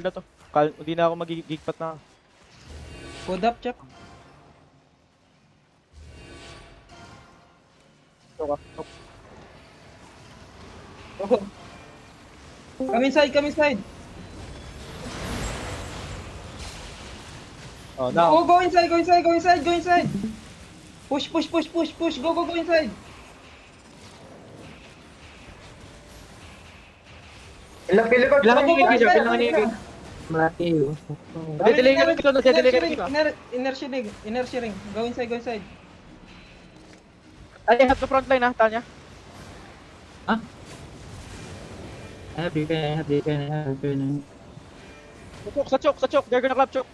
na to. Hindi na ako magigigpat na. Code up, check. Oh. Oh. Come inside, come inside. Oh, now. Oh, go inside, go inside, go inside, go inside. Push, push, push, push, push. Go, go, go inside. Ilang pili ko? Kailangan Go, go, go i-engage, inside. kailangan i-engage. Malaki yun. Delay ka rin, delay ka rin. Inertia ring, inertia ring. Go inside, go inside. I have the front line ha, Tanya. Happy ka na. Sa choke. They're gonna clap choke.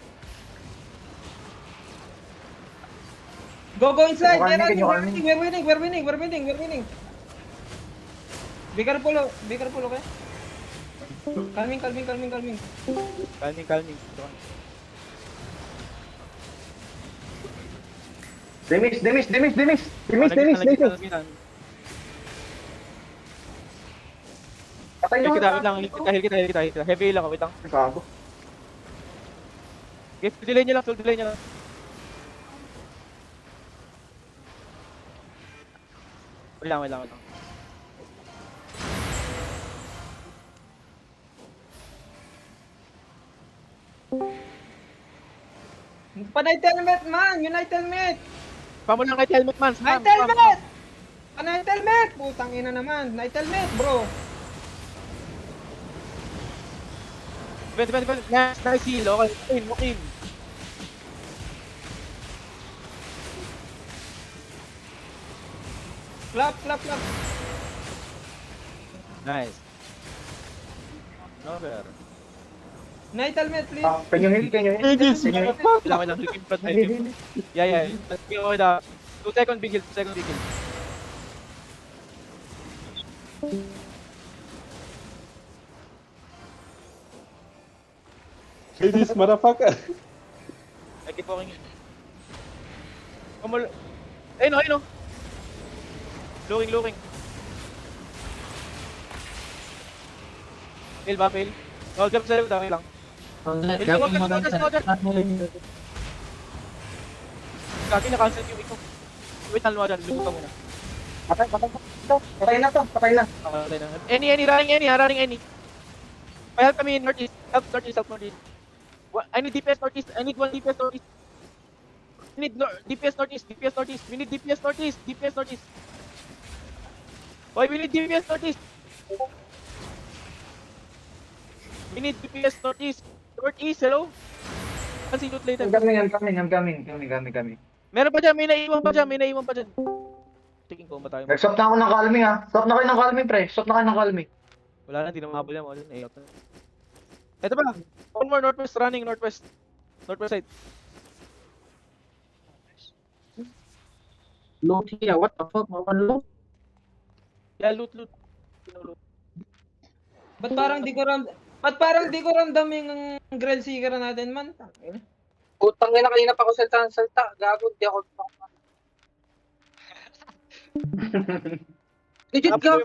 Go, go inside. Can you We're call me? winning, we're winning, we're winning, we're winning. Be careful, okay? Calming. Calming. Demis. Patay Heal kita, na. wait lang. Heavy lang, wait lang. Gago. Okay, delay nyo lang. Wait lang. Night helmet, man! Night helmet! Spam mo lang kahit helmet man. Spam. Night helmet! Night helmet! Putang ina naman. Night helmet, bro. Depende. Nice heal, okay. Okay. Clap. Nice. No better. Night helmet, please. Can you heal? Wait lang. Look in front. Yeah. Let's go with 2 second big heal. Hey, this motherfucker. I keep walking in. Kumul... Ayun o. Looking. Fail. Hold up sa dami lang. Kaki na-cancel yung ito. Wait, nalwa dyan. Luto ka muna. Patay na to. Patay na. Running any. Help kami in northeast. Help northeast. I need DPS northeast. I need one DPS northeast. We need DPS northeast. We need DPS northeast. Boy, we need DPS northeast. We need DPS northeast. Hello? Kasi loot later. I'm coming. Meron pa dyan, may naiwan pa dyan. Tingin ko ba tayo? Nag-stop na ako ng calming ha. Stop na kayo ng calming, pre. Wala na, di na mahabol yan. Out na. Ito pa. One more northwest, running northwest. Northwest side. Loot here, what the fuck? One loot? Yeah, loot. Ba't parang di ko ramdam yung grill seeker natin, man? Putang ina, kanina pa ako salta. Gago, di ako. Legit ka.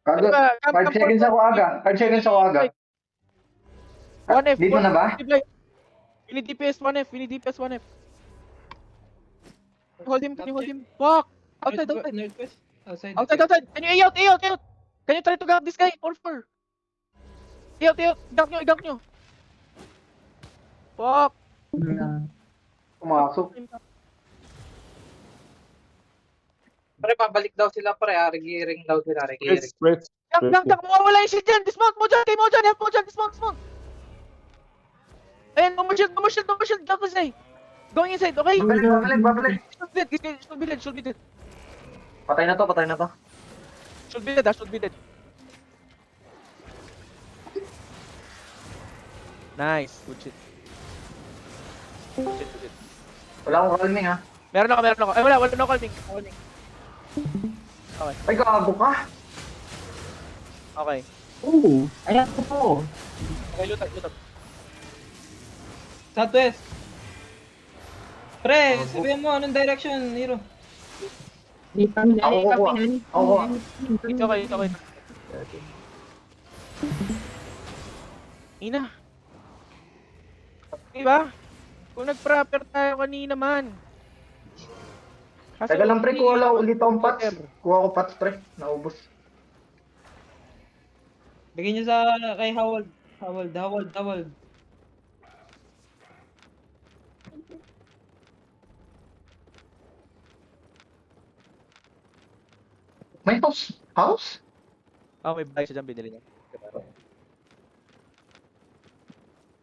Kago, 5 seconds ako aga. 1F. Dito na ba? We need DPS 1F. Hold him. Fuck! Outside. Northwest. Outside. Can you out? Can you try to grab this guy? 4-4. Out. Gank nyo. Fuck! Pumasok. Pre, pabalik daw sila, pre. Regiring daw sila. Spread. Gank. Mawawala yung shit dyan. Dismount mo dyan. Help mo dyan. Dismount. Ayan, no more shield. Gank this guy. Going inside, okay? Babalik. Should be dead. Patay na to. Should be dead. Nice. Good shit. Wala akong calming ha. Meron ako. Ay, wala na calming. Okay. Ay, gago ka. Okay. Oo, ayan ko po. Okay, loot up. Southwest. Pre, sabihin mo, anong direction, Hero? Ako kukuha. Ako kukuha. It's okay, it's okay. Ina. Diba? Kung nag-proper tayo kanina man. Teka lang pre, kuha lang ulit akong pots. Kuha ko pots pre, naubos. Bigyan niyo sa kay Howard. Howard. May house? House? May bike siya dyan, binili niya.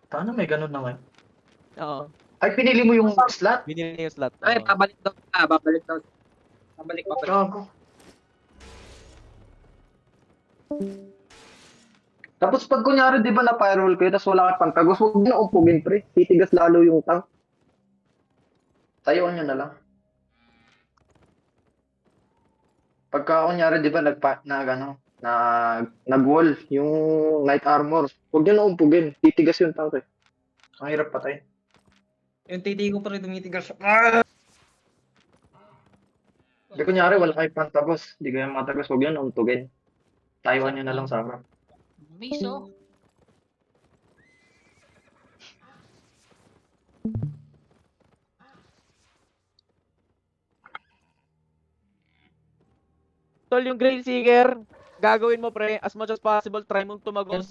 Paano may ganun na ngayon? Oo. Ay, pinili mo yung slot? Binili niya yung slot. Ay, Oo. babalik daw sila. Babalik daw. Babalik. Gago. Tapos pag kunyari, di ba na-firewall kayo, tapos wala kang pantagos, huwag na umpugin pre. Titigas lalo yung tank. Tayuan nyo na lang. Pagka kunyari, di ba, nag-wall yung knight armor, huwag nyo na umpugin. Titigas yung tank eh. Ang hirap patay. Yung titi ko pa rin tumitigas. Ah! Di kunyari, wala kayo pantagos. Di kayo matagos, huwag nyo na umpugin. Tayuan nyo na lang sa harap. Miso. Tol, yung Grail Seeker, gagawin mo pre, as much as possible, try mong tumagos.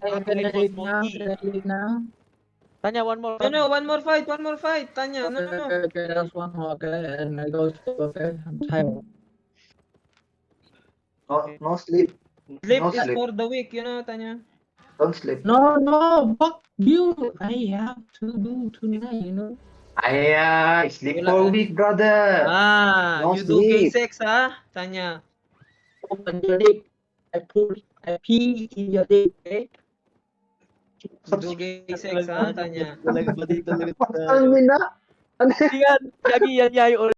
Tanya, one more. No, one more fight. Tanya, no. Okay, that's one more, okay, and I go, okay, I'm tired. No sleep. Sleep No is sleep. for the weak, Tanya. Don't sleep. No, fuck you. I have to do tonight. Ay, sleep for week, brother. No You do sleep. K6, Tanya. Open your dick. I pee in your dick, okay? You do K6, Tanya. Talaga ba dito? Ano na? Yan, lagi yan,